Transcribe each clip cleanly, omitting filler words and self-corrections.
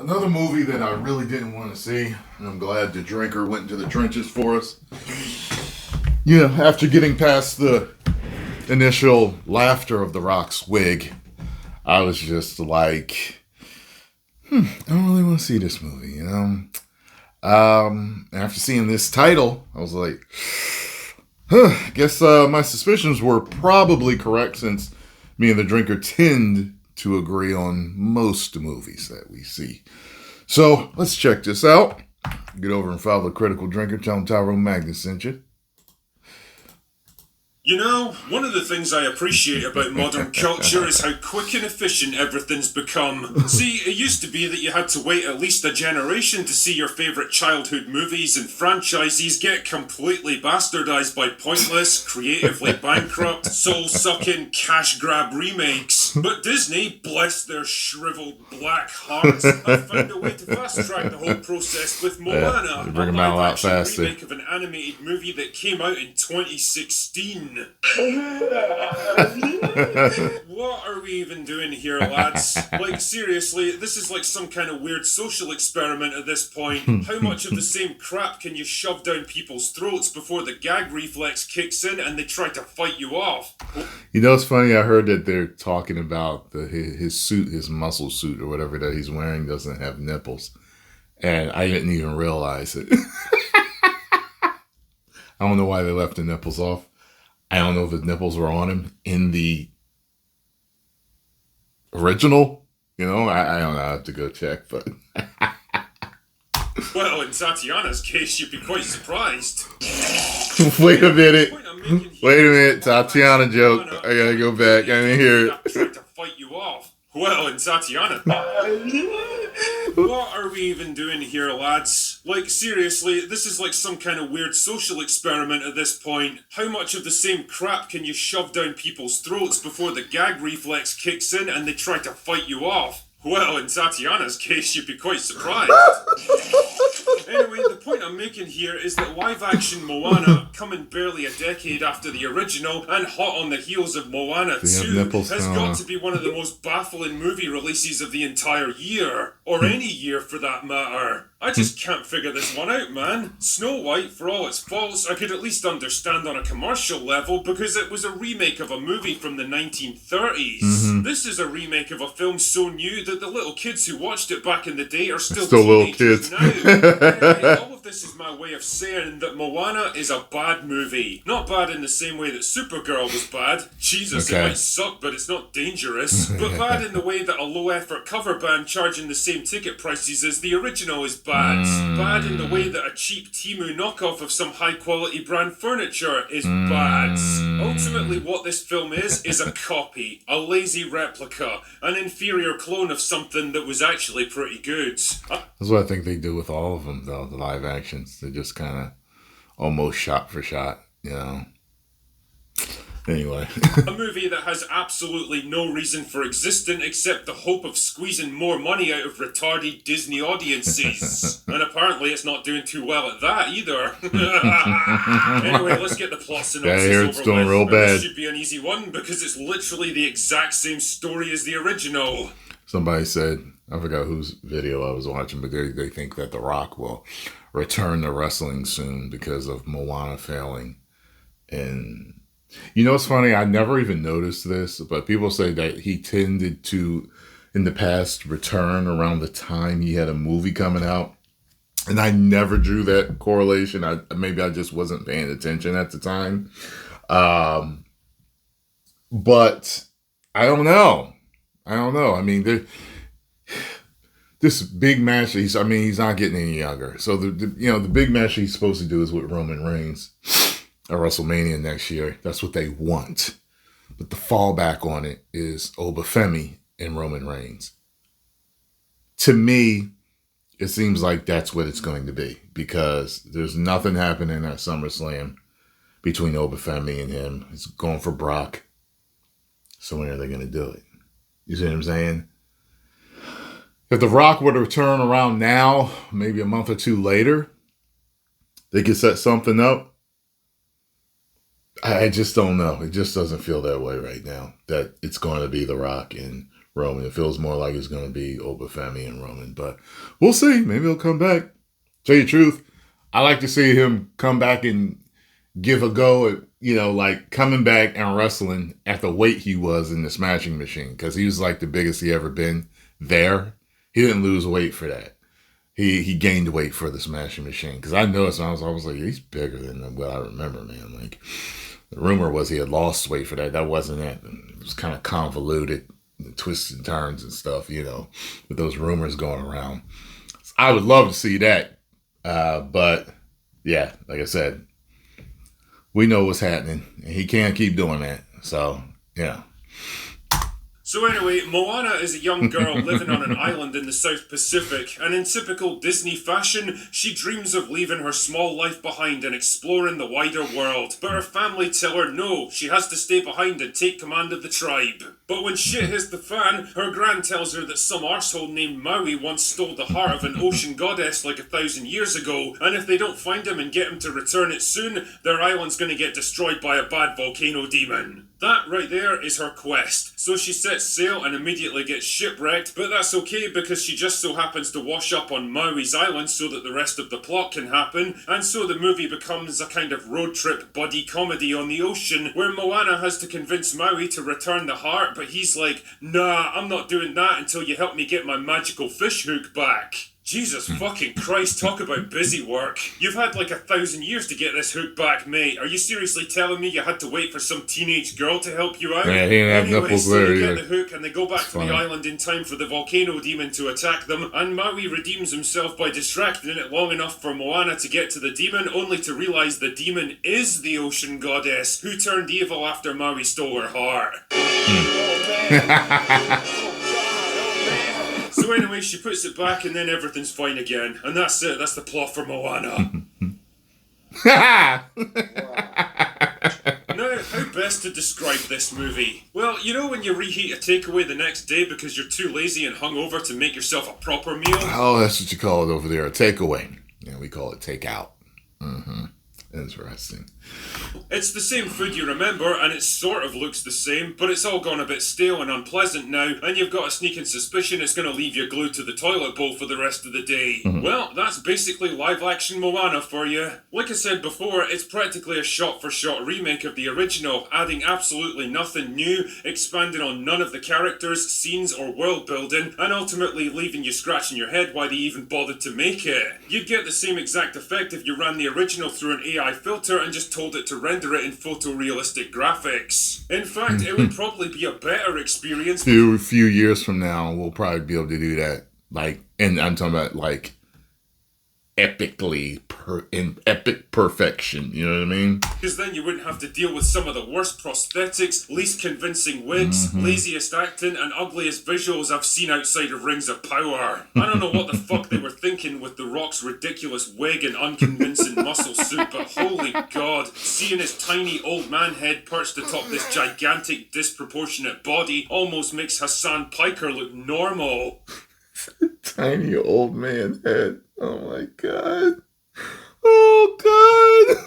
Another movie that I really didn't want to see, and I'm glad the drinker went into the trenches for us. You know, after getting past the initial laughter of The Rock's wig, I was just like, I don't really want to see this movie, you know? After seeing this title, I was like, I guess my suspicions were probably correct, since me and the drinker tend to agree on most movies that we see. So let's check this out. Get over and follow the critical drinker. Tell him Tyrone Magnus sent you. You know, one of the things I appreciate about modern culture is how quick and efficient everything's become. See, it used to be that you had to wait at least a generation to see your favourite childhood movies and franchises get completely bastardised by pointless, creatively bankrupt, soul-sucking, cash-grab remakes. But Disney, bless their shriveled black hearts, have found a way to fast-track the whole process with Moana, bring a 'em out a lot live-action faster. remake of an animated movie that came out in 2016. What are we even doing here, lads? Like, seriously, this is like some kind of weird social experiment at this point. How much of the same crap can you shove down people's throats before the gag reflex kicks in and they try to fight you off? You know, it's funny. I heard that they're talking about his suit, his muscle suit or whatever that he's wearing doesn't have nipples. And I didn't even realize it. I don't know why they left the nipples off. I don't know if the nipples were on him in the original. You know, I don't know. I have to go check, but... Well, in Tatiana's case, you'd be quite surprised. Wait a minute. Wait a minute. Tatiana joke. I gotta go back. I didn't hear it. Tried to fight you off. Well, in Tatiana... What are we even doing here, lads? Like, seriously, this is like some kind of weird social experiment at this point. How much of the same crap can you shove down people's throats before the gag reflex kicks in and they try to fight you off? Well, in Tatiana's case, you'd be quite surprised. Anyway, the point I'm making here is that live-action Moana, coming barely a decade after the original, and hot on the heels of Moana 2, has got to be one of the most baffling movie releases of the entire year. Or any year, for that matter. I just can't figure this one out, man. Snow White, for all its faults, I could at least understand on a commercial level because it was a remake of a movie from the 1930s. This is a remake of a film so new that the little kids who watched it back in the day are still little kids now. Anyway, all of this is my way of saying that Moana is a bad movie. Not bad in the same way that Supergirl was bad. Jesus, It might suck, but it's not dangerous. But bad in the way that a low-effort cover band charging the same ticket prices as the original is bad. Bad in the way that a cheap Temu knockoff of some high-quality brand furniture is bad. Ultimately, what this film is a copy, a lazy replica, an inferior clone of something that was actually pretty good. That's what I think they do with all of them, though, the live actions. They're just kind of almost shot for shot, you know. Anyway. A movie that has absolutely no reason for existing except the hope of squeezing more money out of retarded Disney audiences. And apparently it's not doing too well at that either. Anyway, let's get the plot synopsis over it's doing with. real bad. This should be an easy one because it's literally the exact same story as the original. Somebody said, I forgot whose video I was watching, but they think that The Rock will return to wrestling soon because of Moana failing. And... you know, it's funny, I never even noticed this, but people say that he tended to, in the past, return around the time he had a movie coming out. And I never drew that correlation. Maybe I just wasn't paying attention at the time. But I don't know. I mean, this big match, he's not getting any younger. So, the big match he's supposed to do is with Roman Reigns. At WrestleMania next year. That's what they want. But the fallback on it is Obafemi and Roman Reigns. To me, it seems like that's what it's going to be because there's nothing happening at SummerSlam between Obafemi and him. It's going for Brock. So when are they going to do it? You see what I'm saying? If The Rock were to return around now, maybe a month or two later, they could set something up. I just don't know. It just doesn't feel that way right now, that it's going to be The Rock and Roman. It feels more like it's going to be Obafemi and Roman, but we'll see. Maybe he'll come back. Tell you the truth, I like to see him come back and give a go at, like coming back and wrestling at the weight he was in the Smashing Machine, because he was like the biggest he ever been there. He didn't lose weight for that. He gained weight for the Smashing Machine, because I noticed I was like, he's bigger than what I remember, man. Like, the rumor was he had lost weight for that. That wasn't it. It was kind of convoluted, twists and turns and stuff, with those rumors going around. So I would love to see that. But yeah, like I said, we know what's happening, and he can't keep doing that. So, yeah. So anyway, Moana is a young girl living on an island in the South Pacific, and in typical Disney fashion, she dreams of leaving her small life behind and exploring the wider world. But her family tell her no, she has to stay behind and take command of the tribe. But when shit hits the fan, her gran tells her that some arsehole named Maui once stole the heart of an ocean goddess like 1,000 years ago, and if they don't find him and get him to return it soon, their island's gonna get destroyed by a bad volcano demon. That right there is her quest. So she sets sail and immediately gets shipwrecked, but that's okay because she just so happens to wash up on Maui's island so that the rest of the plot can happen, and so the movie becomes a kind of road trip buddy comedy on the ocean where Moana has to convince Maui to return the heart, but he's like, nah, I'm not doing that until you help me get my magical fish hook back. Jesus fucking Christ, talk about busy work. You've had like 1,000 years to get this hook back, mate. Are you seriously telling me you had to wait for some teenage girl to help you out? Yeah, he didn't have nipples there. They get the hook and they go back to the island in time for the volcano demon to attack them, and Maui redeems himself by distracting it long enough for Moana to get to the demon, only to realise the demon is the ocean goddess, who turned evil after Maui stole her heart. So anyway, she puts it back and then everything's fine again. And that's it. That's the plot for Moana. Now, how best to describe this movie? Well, when you reheat a takeaway the next day because you're too lazy and hungover to make yourself a proper meal? Oh, that's what you call it over there, a takeaway. Yeah, we call it takeout. Mm-hmm. Interesting. It's the same food you remember, and it sort of looks the same, but it's all gone a bit stale and unpleasant now, and you've got a sneaking suspicion it's going to leave you glued to the toilet bowl for the rest of the day. Mm-hmm. Well, that's basically live-action Moana for you. Like I said before, it's practically a shot-for-shot remake of the original, adding absolutely nothing new, expanding on none of the characters, scenes, or world-building, and ultimately leaving you scratching your head why they even bothered to make it. You'd get the same exact effect if you ran the original through an AI filter and just told it to render it in photorealistic graphics. In fact, it would probably be a better experience. A few years from now, we'll probably be able to do that. And I'm talking about in epic perfection, you know what I mean? Because then you wouldn't have to deal with some of the worst prosthetics, least convincing wigs, laziest acting, and ugliest visuals I've seen outside of Rings of Power. I don't know what the fuck they were thinking with The Rock's ridiculous wig and unconvincing muscle suit, but holy god, seeing his tiny old man head perched atop this gigantic, disproportionate body almost makes Hassan Piker look normal. Tiny old man head. Oh my god. Oh god.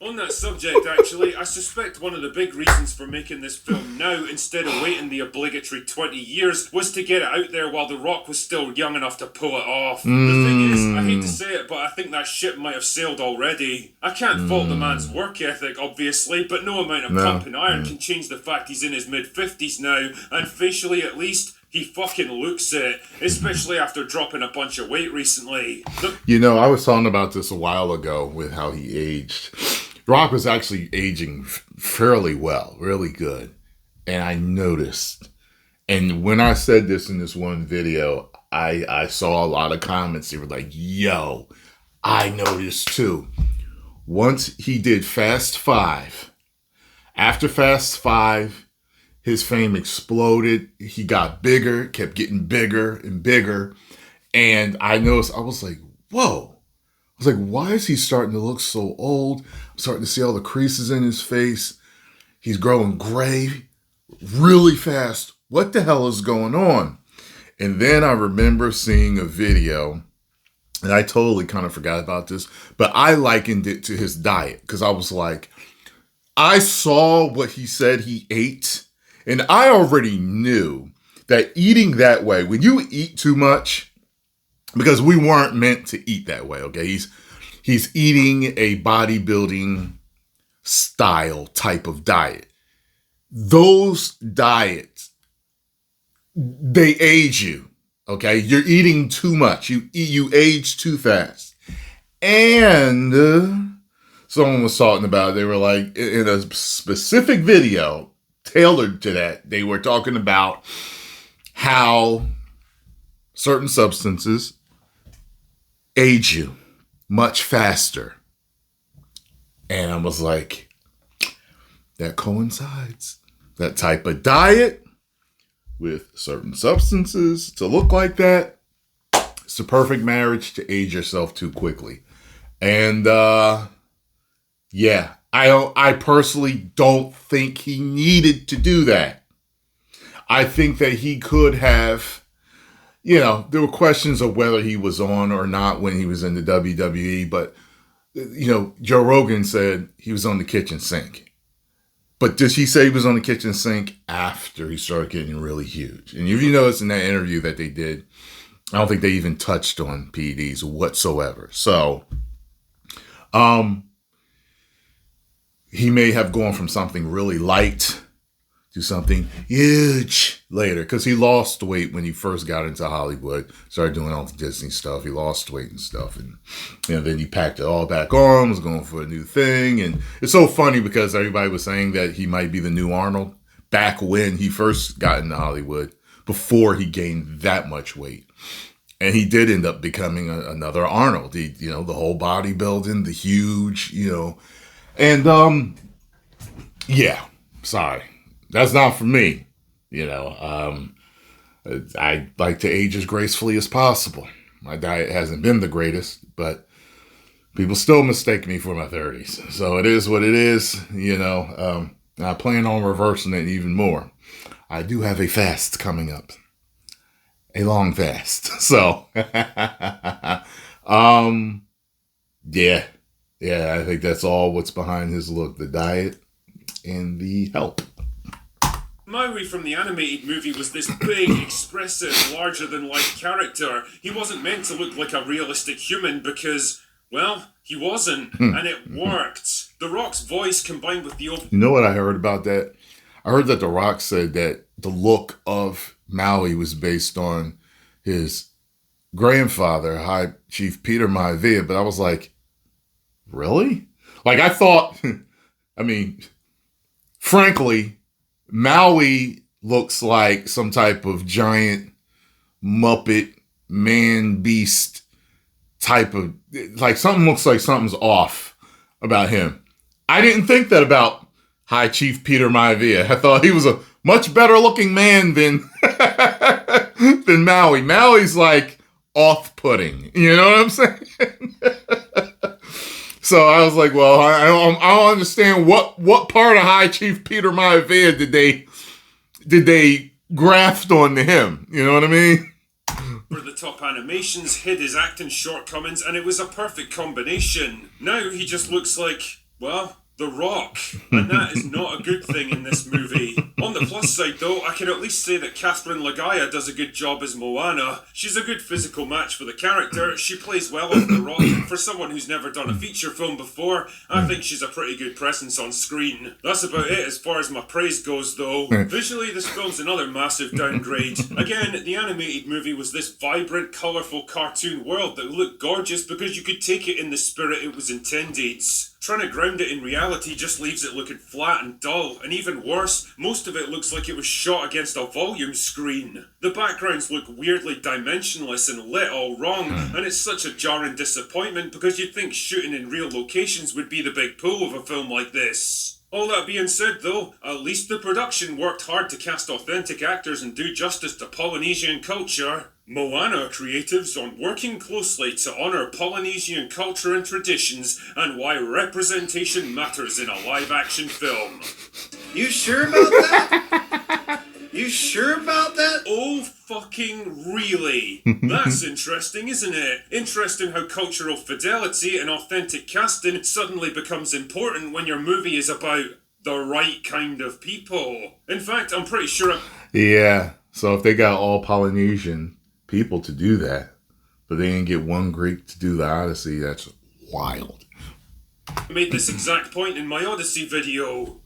On that subject, actually, I suspect one of the big reasons for making this film now, instead of waiting the obligatory 20 years, was to get it out there while The Rock was still young enough to pull it off. The thing is, I hate to say it, but I think that ship might have sailed already. I can't fault the man's work ethic, obviously, but no amount of pumping iron can change the fact he's in his mid-50s now, and facially at least, he fucking looks it, especially after dropping a bunch of weight recently. I was talking about this a while ago with how he aged. Rock was actually aging fairly well, really good. And I noticed. And when I said this in this one video, I saw a lot of comments. They were like, yo, I noticed too. Once he did Fast 5, after Fast 5, his fame exploded. He got bigger, kept getting bigger and bigger. And I noticed, I was like, whoa. I was like, why is he starting to look so old? I'm starting to see all the creases in his face. He's growing gray really fast. What the hell is going on? And then I remember seeing a video, and I totally kind of forgot about this, but I likened it to his diet because I was like, I saw what he said he ate, and I already knew that eating that way, when you eat too much, because we weren't meant to eat that way, okay? He's eating a bodybuilding style type of diet. Those diets, they age you, okay? You're eating too much. You age too fast. And someone was talking about, they were like, in a specific video tailored to that, they were talking about how certain substances age you much faster. And I was like, that coincides. That type of diet with certain substances to look like that, it's the perfect marriage to age yourself too quickly. And yeah, I personally don't think he needed to do that. I think that he could have, there were questions of whether he was on or not when he was in the WWE, but Joe Rogan said he was on the kitchen sink. But did he say he was on the kitchen sink after he started getting really huge? And if you notice in that interview that they did, I don't think they even touched on PEDs whatsoever. So, he may have gone from something really light to something huge later, because he lost weight when he first got into Hollywood, started doing all the Disney stuff. He lost weight and stuff, and then he packed it all back on, was going for a new thing. And it's so funny because everybody was saying that he might be the new Arnold back when he first got into Hollywood, before he gained that much weight. And he did end up becoming another Arnold. He, the whole bodybuilding, the huge, and yeah, sorry. That's not for me, I like to age as gracefully as possible. My diet hasn't been the greatest, but people still mistake me for my 30s. So it is what it is, I plan on reversing it even more. I do have a fast coming up. A long fast. So, yeah, I think that's all what's behind his look, the diet and the help. Maui from the animated movie was this big, expressive, larger-than-life character. He wasn't meant to look like a realistic human because, well, he wasn't, and it worked. The Rock's voice combined with the open... You know what I heard about that? I heard that The Rock said that the look of Maui was based on his grandfather, High Chief Peter Maivia, but I was like, really? Like, I thought, frankly, Maui looks like some type of giant Muppet man beast type of, like, something looks like something's off about him. I didn't think that about High Chief Peter Maivia. I thought he was a much better looking man than than Maui. Maui's like off-putting. You know what I'm saying? So I was like, well, I don't understand what part of High Chief Peter Maivia did they graft onto him. You know what I mean? For the top animations, hid his acting shortcomings, and it was a perfect combination. Now he just looks like, well, The Rock, and that is not a good thing in this movie. On the plus side, though, I can at least say that Catherine Lagaya does a good job as Moana. She's a good physical match for the character. She plays well off The Rock. For someone who's never done a feature film before, I think she's a pretty good presence on screen. That's about it as far as my praise goes, though. Visually, this film's another massive downgrade. Again, the animated movie was this vibrant, colourful cartoon world that looked gorgeous because you could take it in the spirit it was intended. Trying to ground it in reality just leaves it looking flat and dull, and even worse, most of it looks like it was shot against a volume screen. The backgrounds look weirdly dimensionless and lit all wrong, and it's such a jarring disappointment because you'd think shooting in real locations would be the big pull of a film like this. All that being said though, at least the production worked hard to cast authentic actors and do justice to Polynesian culture. Moana creatives on working closely to honour Polynesian culture and traditions and why representation matters in a live-action film. You sure about that? You sure about that? Oh, fucking really? That's interesting, isn't it? Interesting how cultural fidelity and authentic casting suddenly becomes important when your movie is about the right kind of people. In fact, I'm pretty sure... Yeah. So if they got all Polynesian people to do that, but they didn't get one Greek to do the Odyssey, that's wild. I made this exact point in my Odyssey video.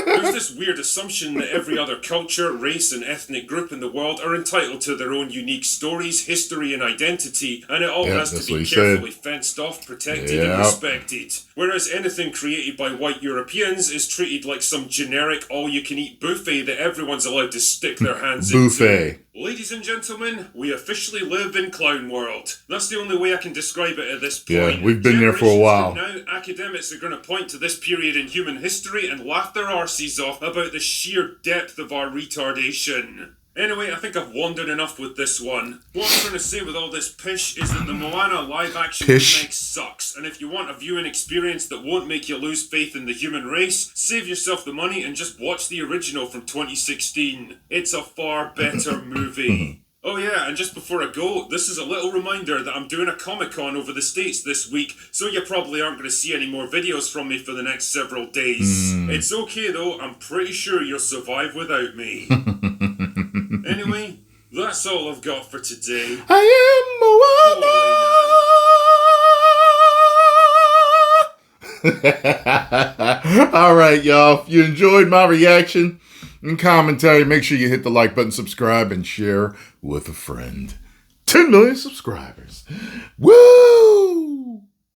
There's this weird assumption that every other culture, race, and ethnic group in the world are entitled to their own unique stories, history, and identity, and it all has to be carefully fenced off, protected, and respected. Whereas anything created by white Europeans is treated like some generic all-you-can-eat buffet that everyone's allowed to stick their hands into. Ladies and gentlemen, we officially live in Clown World. That's the only way I can describe it at this point. Yeah, we've been there for a while. Now, academics are going to point to this period in human history and laugh their arses off about the sheer depth of our retardation. Anyway, I think I've wandered enough with this one. What I'm trying to say with all this pish is that the Moana live-action remake sucks, and if you want a viewing experience that won't make you lose faith in the human race, save yourself the money and just watch the original from 2016. It's a far better movie. Oh yeah, and just before I go, this is a little reminder that I'm doing a Comic-Con over the States this week, so you probably aren't going to see any more videos from me for the next several days. It's okay though, I'm pretty sure you'll survive without me. Anyway, that's all I've got for today. I am Moana! Alright, y'all. If you enjoyed my reaction and commentary, make sure you hit the like button, subscribe, and share with a friend. 10 million subscribers. Woo!